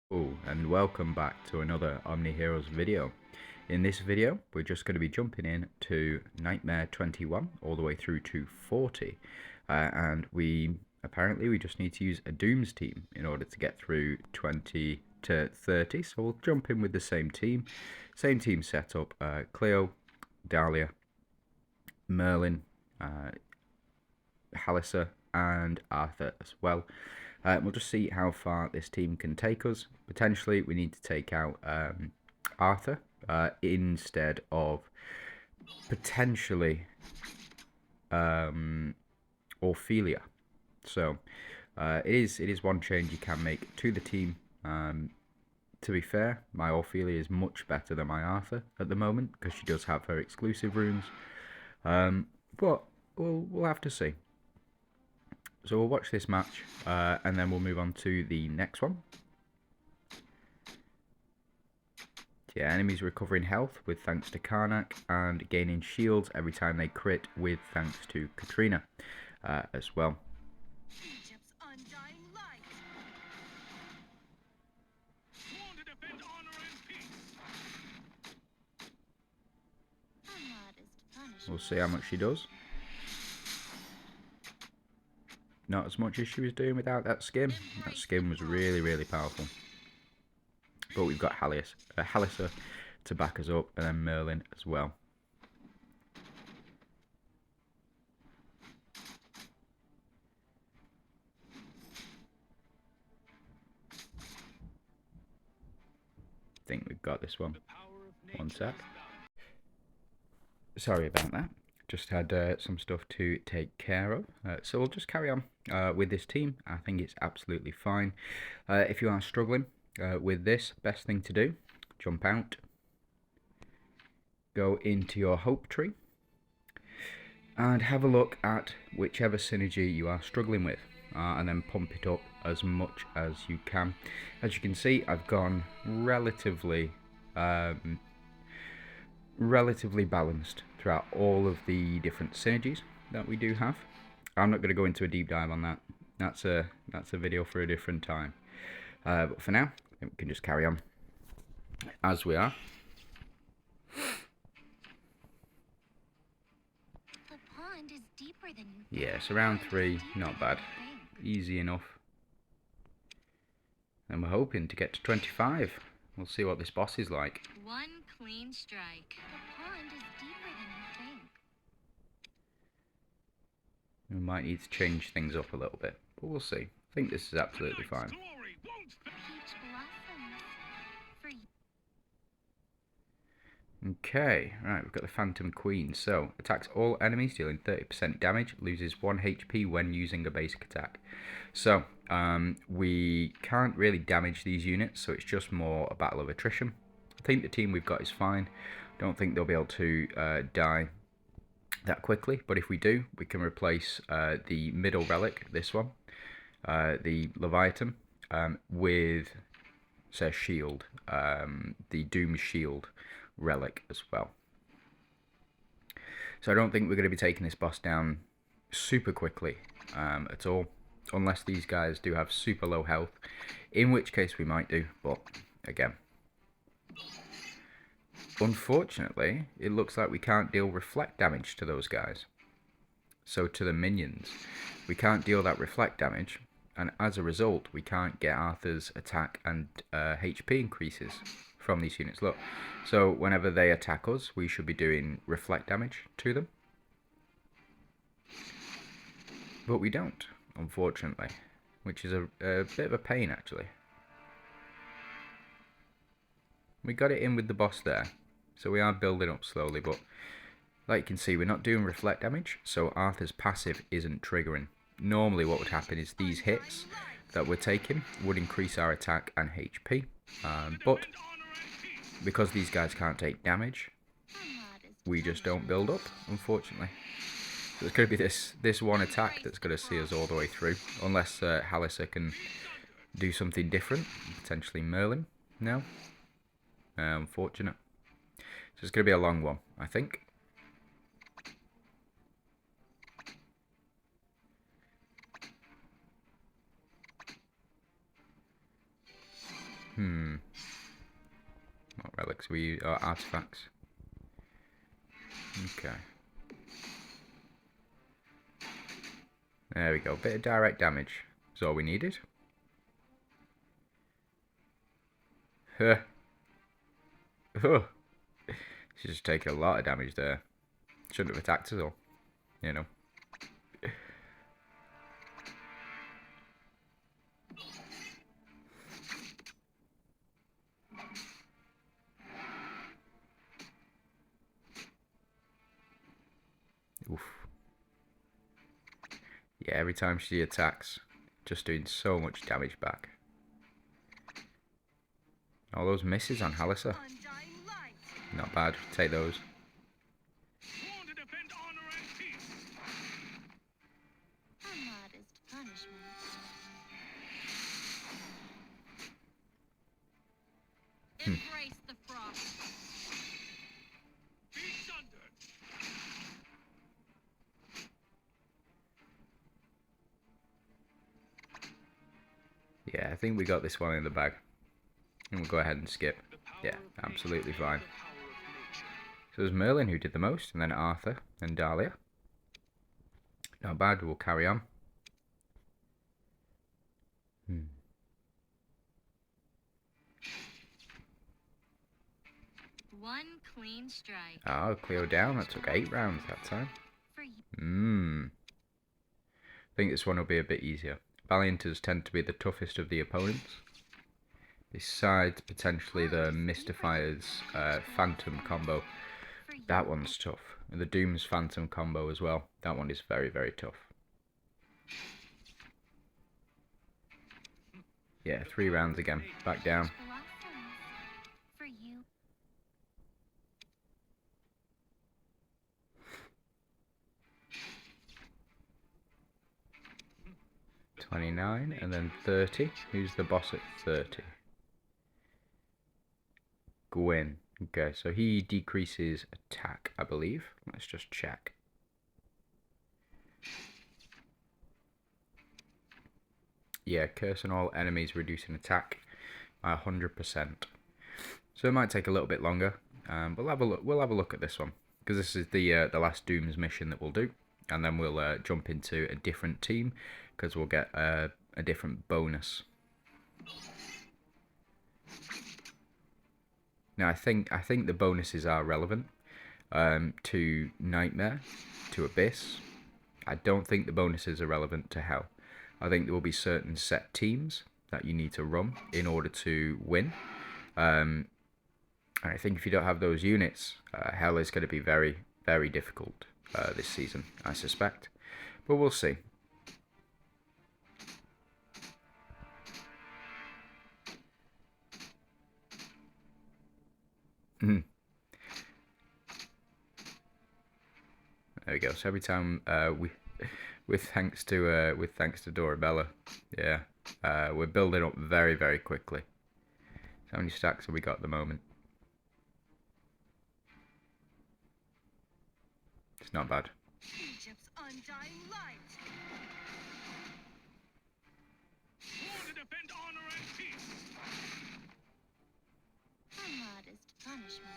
And welcome back to another OMNIHEROES video. In this video, we're just going to be jumping in to Nightmare 21 all the way through to 40. And we just need to use a Dooms team in order to get through 20 to 30. So we'll jump in with the same team setup. Cleo, Dahlia, Merlin, Halissa, and Arthur as well. We'll just see how far this team can take us. Potentially, we need to take out Arthur instead of potentially Ophelia. So it is one change you can make to the team. To be fair, my Ophelia is much better than my Arthur at the moment because she does have her exclusive runes. But we'll have to see. So we'll watch this match, and then we'll move on to the next one. Yeah, enemies recovering health with thanks to Karnak, and gaining shields every time they crit with thanks to Katrina as well. Egypt's undying light. Sworn to defend honor and peace. We'll see how much she does. Not as much as she was doing without that skin. That skin was really powerful. But we've got Halissa to back us up, and then Merlin as well. I think we've got this one. One sec. Sorry about that. Just had some stuff to take care of. So we'll just carry on with this team. I think it's absolutely fine. If you are struggling with this, best thing to do, jump out, go into your hope tree, and have a look at whichever synergy you are struggling with, and then pump it up as much as you can. As you can see, I've gone relatively balanced throughout all of the different synergies that we do have. I'm not going to go into a deep dive on that. That's a video for a different time. But for now, I think we can just carry on as we are. The pond is deeper than you think. Yes, round 3, not bad. Easy enough. And we're hoping to get to 25. We'll see what this boss is like. One clean strike. The pond is deeper than you think. We might need to change things up a little bit, but we'll see. I think this is absolutely fine. Peach blossoms. For you. Okay, right, we've got the Phantom Queen. So, attacks all enemies, dealing 30% damage, loses 1 HP when using a basic attack. So, we can't really damage these units, so it's just more a battle of attrition. I think the team we've got is fine. Don't think they'll be able to die that quickly, but if we do, we can replace the middle relic, this one, the Leviathan, with, say, shield, the Doom Shield relic as well. So I don't think we're going to be taking this boss down super quickly at all, unless these guys do have super low health, in which case we might do, but again. Unfortunately, it looks like we can't deal reflect damage to those guys. So to the minions, we can't deal that reflect damage, and as a result, we can't get Arthur's attack and HP increases from these units. Look, so whenever they attack us, we should be doing reflect damage to them. But we don't, unfortunately, which is a bit of a pain, actually. We got it in with the boss there, so we are building up slowly, but like you can see, we're not doing reflect damage, so Arthur's passive isn't triggering. Normally what would happen is these hits that we're taking would increase our attack and HP, but because these guys can't take damage, we just don't build up, unfortunately. So it's going to be this one attack that's going to see us all the way through, unless Halissa can do something different, potentially Merlin. No? Unfortunate. So it's going to be a long one, I think. Not relics, we use artifacts. Okay. There we go. Bit of direct damage is all we needed. Huh. Oh. She's just taking a lot of damage there. Shouldn't have attacked us all, you know. Oof. Yeah, every time she attacks, just doing so much damage back. All those misses on Halissa. Not bad. Take those. A modest punishment. Embrace the frost. Yeah, I think we got this one in the bag. And we'll go ahead and skip. Yeah, absolutely fine. So it was Merlin who did the most, and then Arthur and Dahlia. Not bad, we'll carry on. One clean strike. Oh, Cleo down. That took 8 rounds that time. I think this one will be a bit easier. Valianters tend to be the toughest of the opponents. Besides potentially the Mystifier's Phantom combo. That one's tough. And the Doom's Phantom combo as well. That one is very, very tough. Yeah, 3 rounds again. Back down. For you. 29 and then 30. Who's the boss at 30? Gwyn. Okay, so he decreases attack, I believe. Let's just check. Yeah, curse on all enemies, reducing attack by 100%. So it might take a little bit longer, but we'll have a look at this one, because this is the last Doom's mission that we'll do, and then we'll jump into a different team, because we'll get a different bonus. Now I think the bonuses are relevant to Nightmare, to Abyss. I don't think the bonuses are relevant to Hell. I think there will be certain set teams that you need to run in order to win. And I think if you don't have those units, Hell is going to be very, very difficult this season, I suspect. But we'll see. There we go. So every time with thanks to Dorabella, yeah, we're building up very, very quickly. So how many stacks have we got at the moment? It's not bad. Egypt's undying light. Sworn to defend honor and peace. A modest punishment.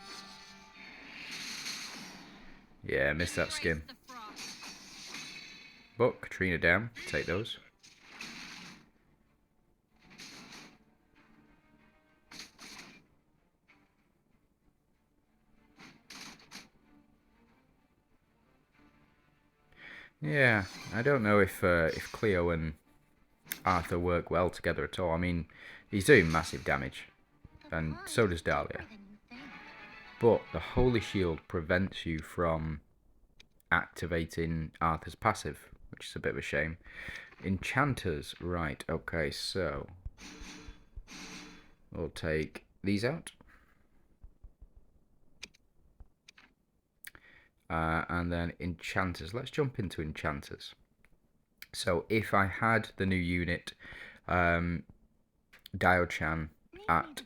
Yeah, missed that skin. Embrace the frost. But Katrina down. Take those. Yeah, I don't know if Cleo and Arthur work well together at all. I mean, he's doing massive damage, and so does Dahlia. But the Holy Shield prevents you from activating Arthur's passive, which is a bit of a shame. Enchanters, right, okay, so we'll take these out. And then Enchanters. Let's jump into Enchanters. So if I had the new unit, Dio-chan, at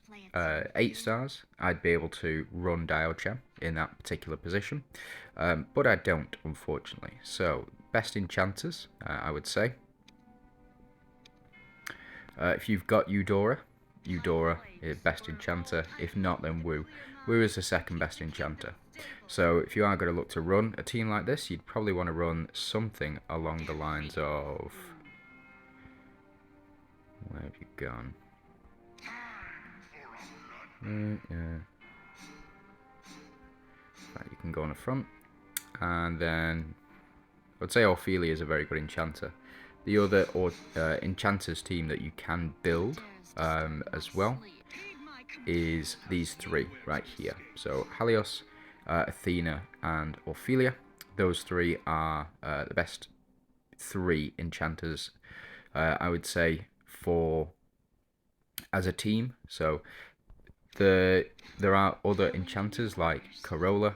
8 stars, I'd be able to run Dio-chan in that particular position. But I don't, unfortunately. So, best Enchanters, I would say. If you've got Eudora, Eudora, best enchanter. If not, then Wu. Wu is the second best enchanter. So if you are going to look to run a team like this, you'd probably want to run something along the lines of... Where have you gone? Yeah. Right, you can go on the front. And then... I'd say Ophelia is a very good enchanter. The other enchanters team that you can build as well is these three right here. So Helios, Athena, and Ophelia. Those three are the best three enchanters, I would say, for as a team. So there are other enchanters like Corolla,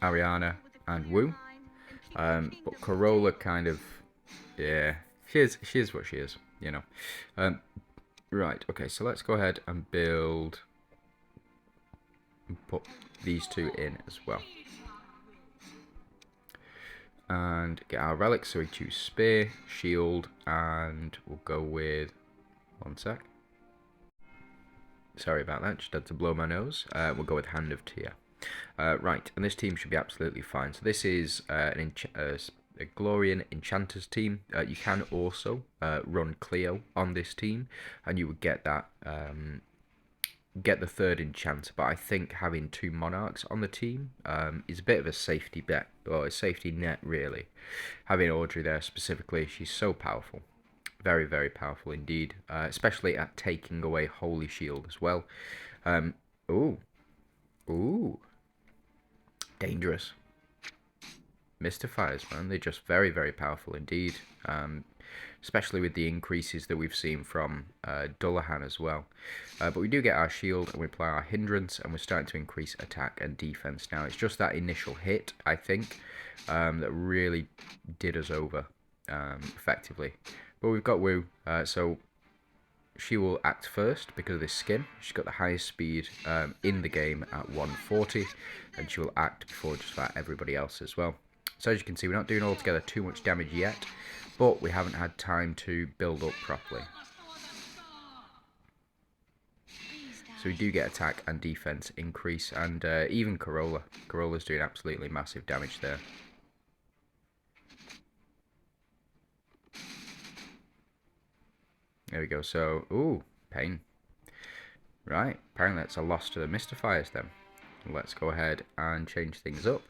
Ariana, and Wu. But Corolla kind of, yeah, she is what she is, you know. Right, okay, so let's go ahead and build and put these two in as well. And get our relics, so we choose Spear, Shield, and we'll go with, one sec. Sorry about that, just had to blow my nose. We'll go with Hand of Tyr. Right, and this team should be absolutely fine. So this is a Glorian Enchanters team. You can also run Cleo on this team, and you would get that get the third enchanter. But I think having two Monarchs on the team is a bit of a safety bet, or a safety net really. Having Audrey there specifically, she's so powerful. Very, very powerful indeed, especially at taking away Holy Shield as well. Ooh. Dangerous. Mystifiers, man. They're just very, very powerful indeed. Especially with the increases that we've seen from Dullahan as well. But we do get our shield and we apply our hindrance and we're starting to increase attack and defense now. It's just that initial hit, I think, that really did us over effectively. But we've got Wu, so she will act first because of this skin. She's got the highest speed in the game at 140, and she will act before just about everybody else as well. So as you can see, we're not doing altogether too much damage yet, but we haven't had time to build up properly. So we do get attack and defense increase, and even Corolla's doing absolutely massive damage there. There we go, so, ooh, pain. Right, apparently that's a loss to the Mystifiers then. Let's go ahead and change things up.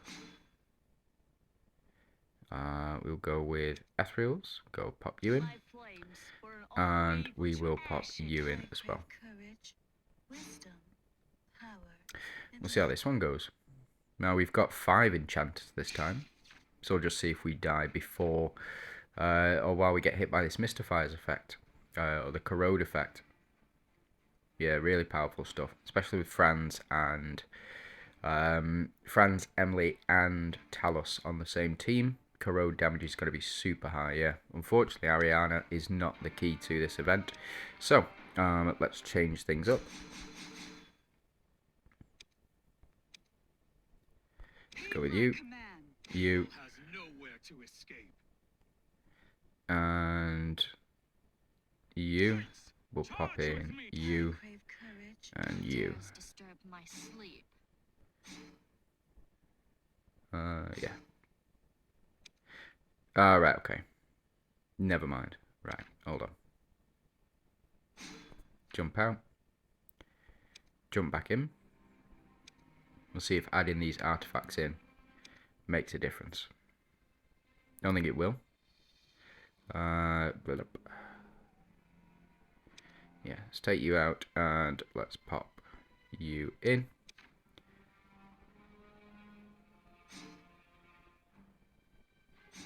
We'll go with Ethereals, go pop you in. And we will pop you in as well. We'll see how this one goes. Now we've got 5 enchanters this time. So we'll just see if we die before, or while we get hit by this Mystifiers effect. Or the corrode effect. Yeah, really powerful stuff, especially with Franz, Emily, and Talos on the same team. Corrode damage is going to be super high, yeah. Unfortunately, Ariana is not the key to this event. So, let's change things up. Go with you, and you. We'll pop in you and you. Yeah. Right, okay. Never mind. Right, hold on. Jump out. Jump back in. We'll see if adding these artifacts in makes a difference. Don't think it will. Yeah, let's take you out and let's pop you in.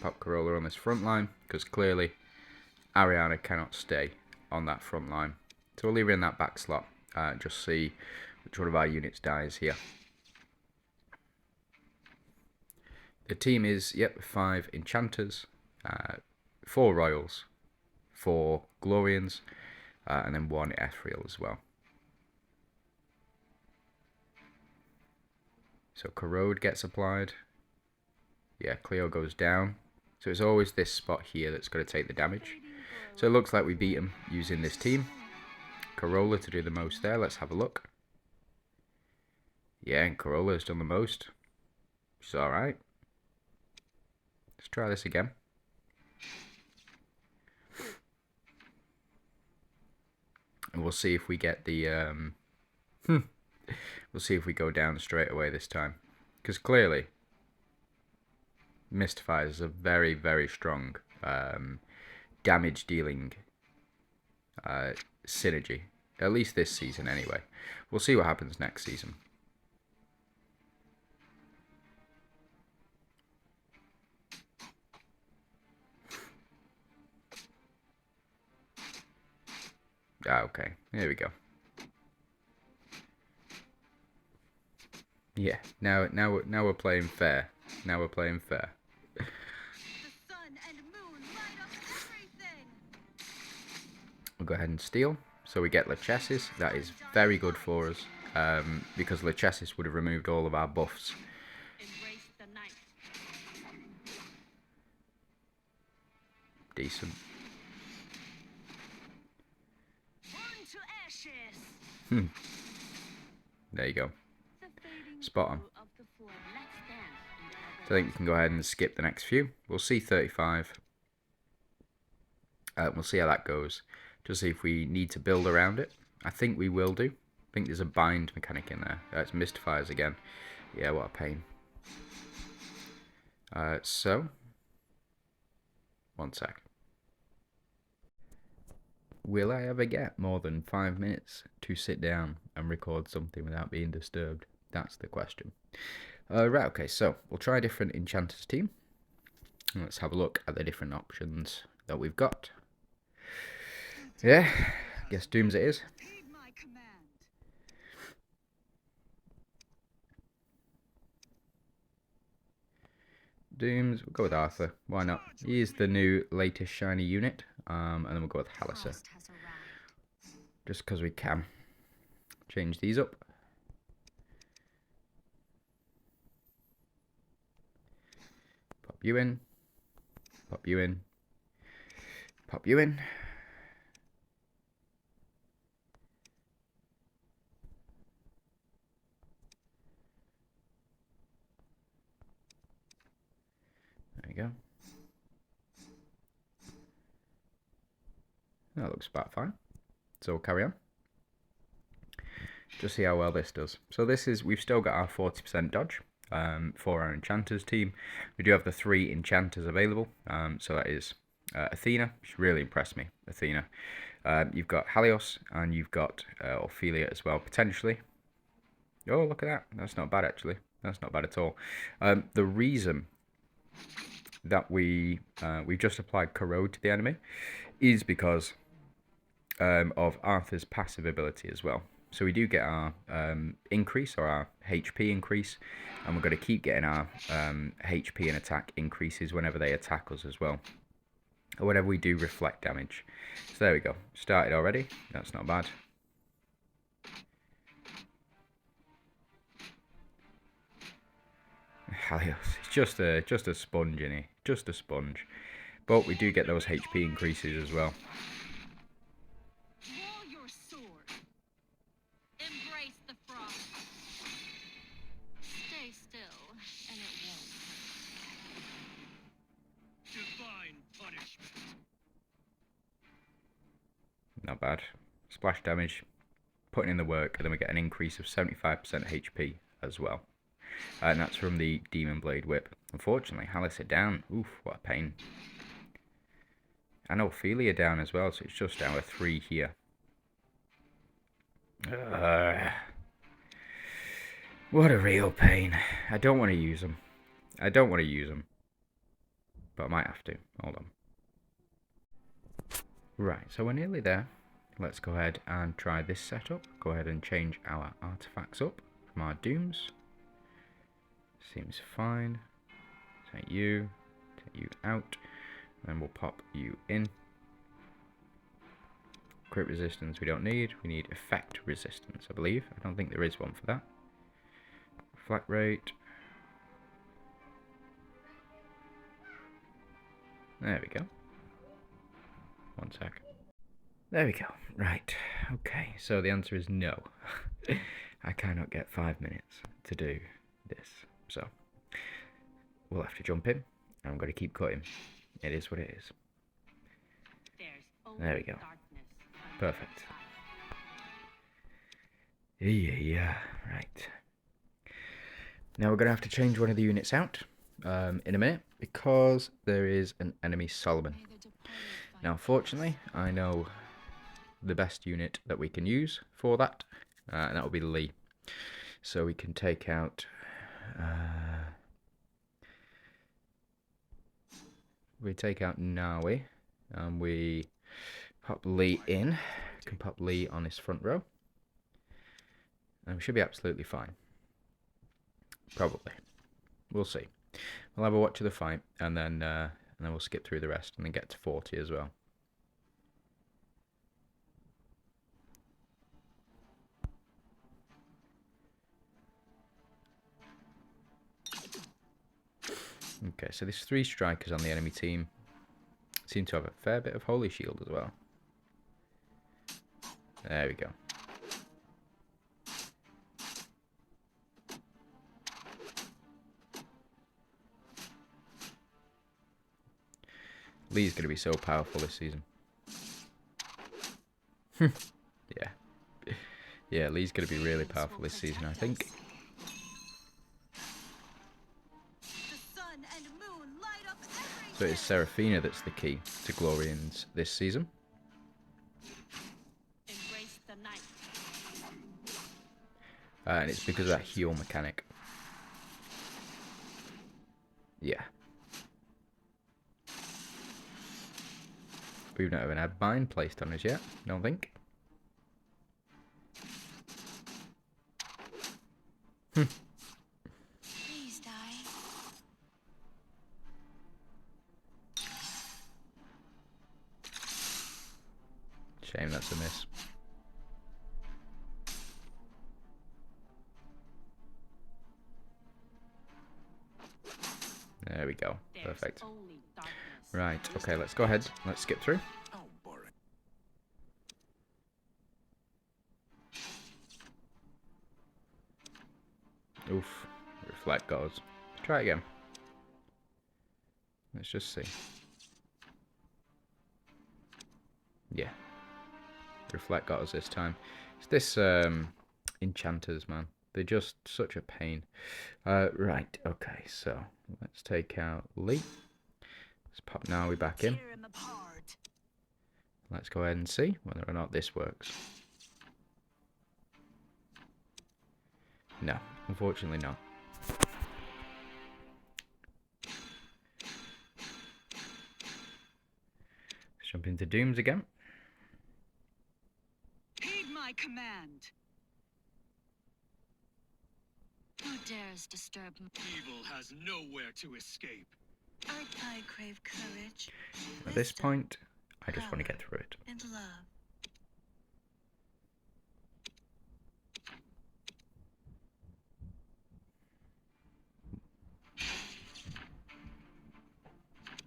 Pop Corolla on this front line, because clearly Ariana cannot stay on that front line. So we'll leave her in that back slot and just see which one of our units dies here. The team is, 5 enchanters, 4 royals, 4 Glorians, and then 1 ethereal as well. So corrode gets applied. Yeah, Cleo goes down. So it's always this spot here that's going to take the damage. So it looks like we beat them using this team. Corolla to do the most there. Let's have a look. Yeah, and Corolla's done the most. Which is alright. Let's try this again. And we'll see if we get the... we'll see if we go down straight away this time. Because clearly, Mystifier is a very, very strong damage dealing synergy. At least this season anyway. We'll see what happens next season. Ah, okay. Here we go. Yeah, now we're playing fair. Now we're playing fair. The sun and moon light up everything. We'll go ahead and steal. So we get Lachesis. That is very good for us. Because Lachesis would have removed all of our buffs. Embrace the night. Decent. Burn to ashes. There you go. The fading Spot on. glow of the flame. Let's dance in the So I think we can go ahead and skip the next few. We'll see 35. We'll see how that goes. Just see if we need to build around it. I think we will do. I think there's a bind mechanic in there. It's Mystifiers again. Yeah, what a pain. So, one sec. Will I ever get more than 5 minutes to sit down and record something without being disturbed? That's the question. Right, okay, so we'll try a different Enchanters team. Let's have a look at the different options that we've got. Yeah, guess Dooms it is. Heed my command. Dooms, we'll go with Arthur. Why not? He is the new latest shiny unit. And then we'll go with Halliser. Frost has arrived. Just because we can. Change these up. Pop you in. Pop you in. Pop you in. There you go. That looks about fine. So we'll carry on. Just see how well this does. So this is, we've still got our 40% dodge for our Enchanters team. We do have the 3 Enchanters available. So that is Athena, which really impressed me, Athena. You've got Helios, and you've got Ophelia as well, potentially. Oh, look at that. That's not bad, actually. That's not bad at all. The reason that we've just applied Corrode to the enemy is because of Arthur's passive ability as well. So we do get our increase, or our HP increase, and we're going to keep getting our HP and attack increases whenever they attack us as well, or whenever we do reflect damage. So there we go. Started already. That's not bad. Helios, it's just a sponge, isn't he? Just a sponge. But we do get those HP increases as well. Draw your sword. Embrace the frost. Stay still, and it won't. Divine punishment. Not bad. Splash damage, putting in the work, and then we get an increase of 75% HP as well. And that's from the Demon Blade Whip. Unfortunately, Halliser down. Oof, what a pain. And Ophelia down as well, so it's just our 3 here. What a real pain. I don't want to use them. I don't want to use them. But I might have to. Hold on. Right, so we're nearly there. Let's go ahead and try this setup. Go ahead and change our artifacts up from our Dooms. Seems fine. Take you out. Then we'll pop you in. Crit resistance we don't need. We need effect resistance, I believe. I don't think there is one for that. Flat rate. There we go. 1 sec. There we go. Right. Okay, so the answer is no. I cannot get 5 minutes to do this. So, we'll have to jump in. I'm going to keep cutting. It is what it is. There we go. Perfect. Yeah, right. Now we're going to have to change one of the units out in a minute because there is an enemy Solomon. Now, fortunately, I know the best unit that we can use for that, and that will be Lee. So we can take out... we take out Nawi, and we pop Lee in. We can pop Lee on his front row. And we should be absolutely fine. Probably. We'll see. We'll have a watch of the fight, and then we'll skip through the rest, and then get to 40 as well. Okay, so there's 3 strikers on the enemy team. Seem to have a fair bit of Holy Shield as well. There we go. Lee's going to be so powerful this season. Yeah. Yeah, Lee's going to be really powerful this season, I think. So it's Seraphina that's the key to Glorians this season. And it's because of that heal mechanic. Yeah. We've not even had mine placed on us yet, don't think. Please die. Shame that's a miss. There we go. Perfect. Right, okay, let's go ahead. Let's skip through. Oof. Reflect goes. Let's try it again. Let's just see. Yeah. Reflect got us this time. It's this enchanters, man. They're just such a pain. Right, okay, so let's take out Lee. Let's pop Nawi back in. Let's go ahead and see whether or not this works. No, unfortunately not. Let's jump into Dooms again. Heed my command. Who dares disturb me? Evil has nowhere to escape. I crave courage. At this wisdom, point, I just want to get through it. and love.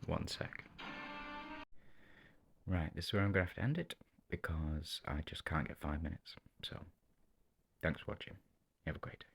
One sec. Right, this is where I'm going to have to end it, because I just can't get 5 minutes. So, thanks for watching. You have a great day.